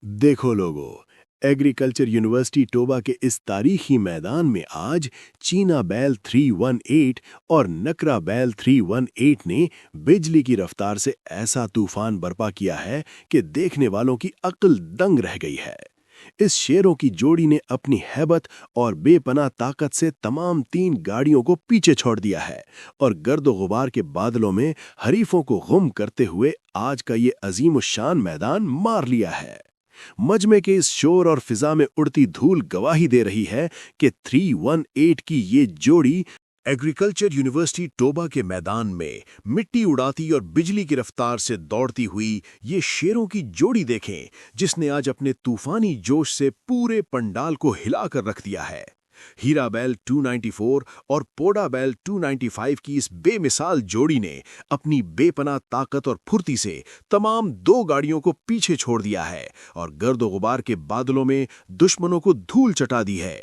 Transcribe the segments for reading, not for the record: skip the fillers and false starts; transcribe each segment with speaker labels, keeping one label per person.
Speaker 1: देखो लोगो, agriculture university Toba के इस तारीखी मैदान में आज चीना बैल 318 और नकरा बैल 318 ने बिजली की रफ्तार से ऐसा तूफान बर्पा किया है कि देखने वालों की अक्ल दंग रह गई है। इस शेरों की जोड़ी ने अपनी हैबत और बेपनाह ताकत से तमाम तीन गाड़ियों को पीछे छोड़ दिया है और गर्दो गुबार के बादलों में हरीफों को गुम करते हुए आज का ये अजीम शान मैदान मार लिया है। मजमे के इस शोर और फिजा में उड़ती धूल गवाही दे रही है कि 318 की ये जोड़ी एग्रीकल्चर यूनिवर्सिटी टोबा के मैदान में मिट्टी उड़ाती और बिजली की रफ्तार से दौड़ती हुई ये शेरों की जोड़ी देखें, जिसने आज अपने तूफानी जोश से पूरे पंडाल को हिलाकर रख दिया है। हीरा बैल 294 और पोडा बैल 295 की इस बेमिसाल जोड़ी ने अपनी बेपनाह ताकत और फुर्ती से तमाम दो गाड़ियों को पीछे छोड़ दिया है और गर्दो गुबार के बादलों में दुश्मनों को धूल चटा दी है।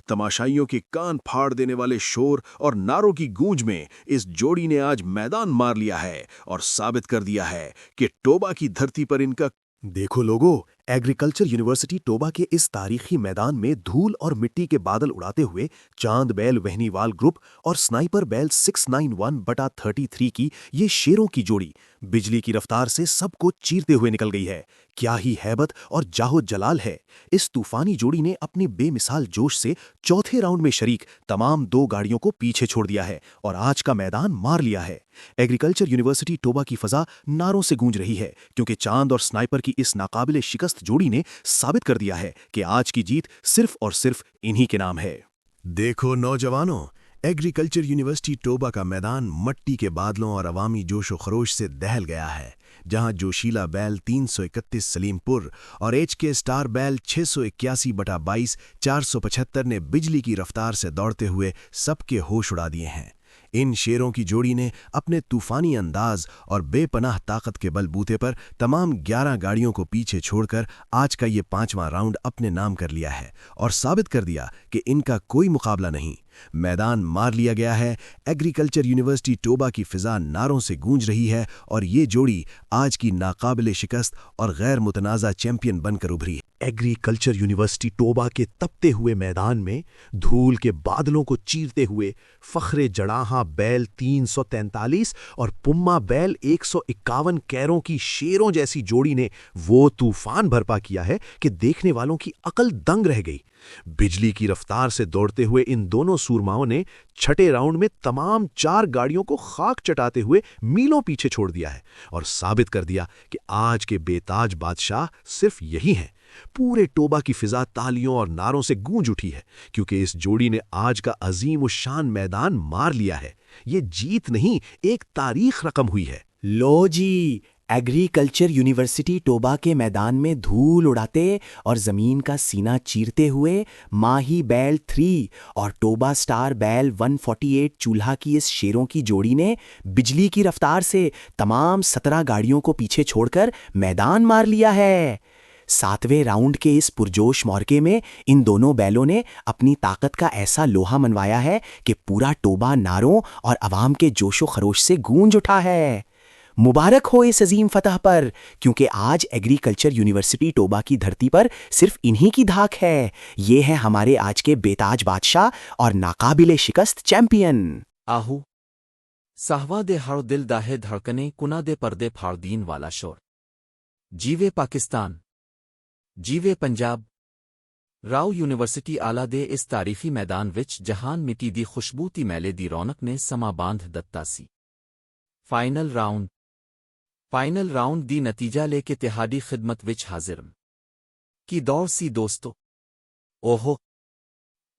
Speaker 1: तमाशाइयों के कान फाड़ देने वाले शोर और नारों की गूंज में इस जोड़ी ने आज मैदान मार लिया है और साबित कर दिया है कि टोबा की धरती पर इनका।
Speaker 2: देखो लोगो, एग्रीकल्चर यूनिवर्सिटी टोबा के इस तारीखी मैदान में धूल और मिट्टी के बादल उड़ाते हुए चांद बैल वहनीवाल ग्रुप और स्नाइपर बैल 691/33 की ये शेरों की जोड़ी बिजली की रफ्तार से सबको चीरते हुए निकल गई है। क्या ही हैबत और जाहो जलाल है। इस तूफानी जोड़ी ने अपनी बेमिसाल जोश से चौथे राउंड में शरीक तमाम दो गाड़ियों को पीछे छोड़ दिया है और आज का मैदान मार लिया है। एग्रीकल्चर यूनिवर्सिटी टोबा की फजा नारों से गूंज रही है, क्योंकि चांद और स्नाइपर की इस नाकाबिले शिकस्त जोड़ी ने साबित कर दिया है कि आज की जीत सिर्फ और सिर्फ इन्हीं के नाम है।
Speaker 1: देखो नौजवानों, एग्रीकल्चर यूनिवर्सिटी टोबा का मैदान मट्टी के बादलों और अवामी जोशो खरोश से दहल गया है, जहां जोशीला बैल 331 सलीमपुर और एचके स्टार बैल 681/22 475 ने बिजली की रफ्तार से दौड़ते हुए सबके होश उड़ा दिए हैं। इन शेरों की जोड़ी ने अपने तूफानी अंदाज और बेपनाह ताकत के बलबूते पर तमाम 11 गाड़ियों को पीछे छोड़कर आज का ये 5वां राउंड अपने नाम कर लिया है और साबित कर दिया कि इनका कोई मुकाबला नहीं। मैदान मार लिया गया है। एग्रीकल्चर यूनिवर्सिटी टोबा की फिजा नारों से गूंज रही है और ये जोड़ी आज की नाकाबिले शिकस्त और गैर मुतनाज़ा चैंपियन बनकर उभरी है।
Speaker 2: एग्रीकल्चर यूनिवर्सिटी टोबा के तपते हुए मैदान में धूल के बादलों को चीरते हुए फखरे जड़ाहा बैल 343 और पुम्मा बैल 151 कैरों की शेरों जैसी जोड़ी ने वो तूफान बर्पा किया है कि देखने वालों की अकल दंग रह गई। बिजली की रफ्तार से दौड़ते हुए इन दोनों सूरमाओं ने छठे राउंड में तमाम 4 गाड़ियों को खाक चटाते हुए मीलों पीछे छोड़ दिया है और साबित कर दिया कि आज के बेताज बादशाह सिर्फ यही हैं। पूरे टोबा की फिजा तालियों और नारों से गूंज उठी है, क्योंकि इस जोड़ी ने आज का अजीम उशान मैदान मार लिया है। ये जीत नहीं, एक तारीख रकम हुई है।
Speaker 3: लो जी, एग्रीकल्चर यूनिवर्सिटी टोबा के मैदान में धूल उड़ाते और ज़मीन का सीना चीरते हुए माही बैल 3 और टोबा स्टार बैल 148 चूल्हा की इस शेरों की जोड़ी ने बिजली की रफ्तार से तमाम 17 गाड़ियों को पीछे छोड़कर मैदान मार लिया है। 7वें राउंड के इस पुरजोश मौके में इन दोनों बैलों ने अपनी ताकत का ऐसा लोहा मनवाया है कि पूरा टोबा नारों और अवाम के जोशो खरोश से गूंज उठा है। मुबारक हो इस अजीम फतह पर, क्योंकि आज एग्रीकल्चर यूनिवर्सिटी टोबा की धरती पर सिर्फ इन्हीं की धाक है। ये है हमारे आज के बेताज बादशाह और नाकाबिले शिकस्त चैंपियन।
Speaker 4: आहू साहवा दे हर दिल दाहे धड़कने कुना दे पर्दे फाड़दीन वाला शोर। जीवे पाकिस्तान, जीवे पंजाब। राव यूनिवर्सिटी आला दे इस तारीखी मैदान विच जहान मिटी दी खुशबू ती मैले दी रौनक ने समा बांध दत्ता सी। फाइनल राउंड दी नतीजा ले के तिहादी खिदमत विच हाजिर की दौड़ सी दोस्तों। ओहो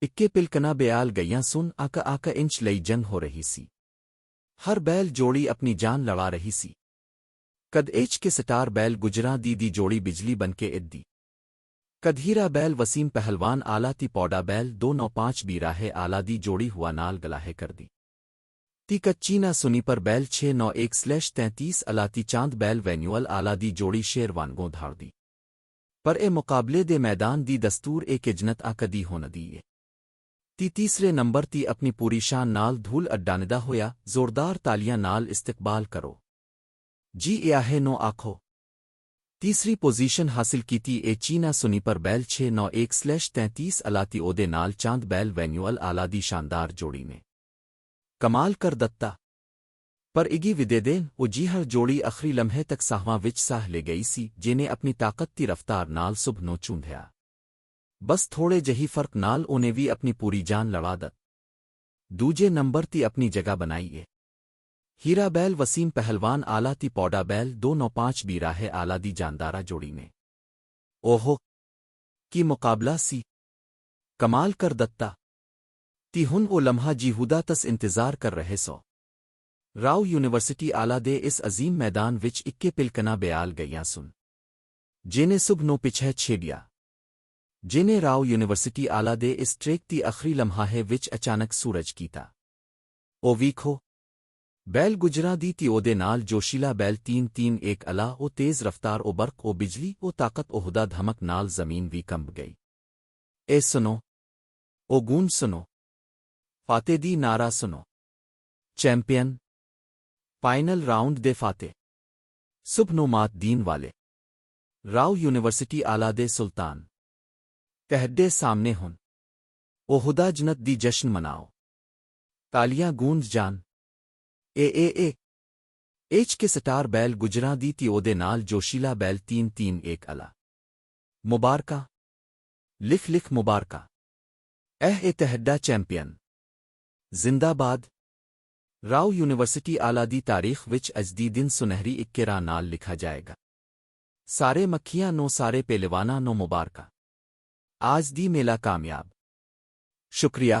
Speaker 4: इक्के पिलकना बेयाल गैयां सुन आका आका इंच लई जंग हो रही सी। हर बैल जोड़ी अपनी जान लड़ा रही सी। कद एच के स्टार बैल गुजरा दी जोड़ी बिजली बनके इद्दी। कद हीरा बैल वसीम पहलवान आला ती पौडा बैल 295 बीराहे आला दी जोड़ी हुआ नाल गलाहे कर दी। ती कच्चीना सुनी पर बैल 691/33 अलाती चांद बैल वैन्यूअल आला दी जोड़ी शेर वानगों धार दी। पर ए मुकाबले दे मैदान दी दस्तूर एक इजनत आकदी हो न दी। ती तीसरे नंबर ती अपनी पूरी शान नाल धूल अड्डानिदा होया जोरदार तालियां नाल इस्तकबाल करो। जी याहे नो आखो। تیسری پوزیشن حاصل کی تھی اے چینا سنی پر بیل 691/33 الاتی اودے نال چاند بیل وینیول آلادی شاندار جوڑی میں کمال کر دتا پر اگی ودیدین او جی ہر جوڑی اخری لمحے تک ساہواں وچ ساہ لے گئی سی جنہیں اپنی طاقت تی رفتار نال صبح نو چوندھیا بس تھوڑے جہی فرق نال اونے بھی اپنی پوری جان لڑا دت دوجے نمبر تی اپنی جگہ بنائیے ہیرا بیل وسیم پہلوان آلہ تی پوڈا بیل 295 بھی راہ آلہ دی جاندارہ جوڑی میں اوہو کی مقابلہ سی کمال کر دتا تی ہن او لمحہ جیہودہ تس انتظار کر رہے سو راؤ یونیورسٹی آلہ دے اس عظیم میدان وچ اکے پلکنا بیال گئیاں سن جنہیں صبح نو پچھے چھیڑیا جنہیں راؤ یونیورسٹی آلہ دے اس ٹریک تی اخری لمحہ ہے وچ اچانک سورج کیتا او ویکھو بیل گجرا دی تی او دے نال جوشیلا بیل 331 الا او تیز رفتار او برق او بجلی او طاقت او ہدا دھمک نال زمین بھی کمب گئی اے سنو او گونج سنو فاتح دی نعرہ سنو چیمپئن فائنل راؤنڈ دے فاتح صبح نو مات دین والے راؤ یونیورسٹی آلہ دے سلطان تہڈے سامنے ہن او ہدا جنت دی جشن مناؤ تالیاں گونج جان اے ایچ کے سٹار بیل گجراں دی تی او دے نال جوشیلا بیل 331 الا مبارکہ لکھ مبارکہ اے تہڈا چیمپئن زندہ باد راؤ یونیورسٹی آلہ دی تاریخ وچ اجدی دن سنہری اکیرا نال لکھا جائے گا سارے مکھیاں نو سارے پیلوانا نو مبارکہ آج دی میلہ کامیاب شکریہ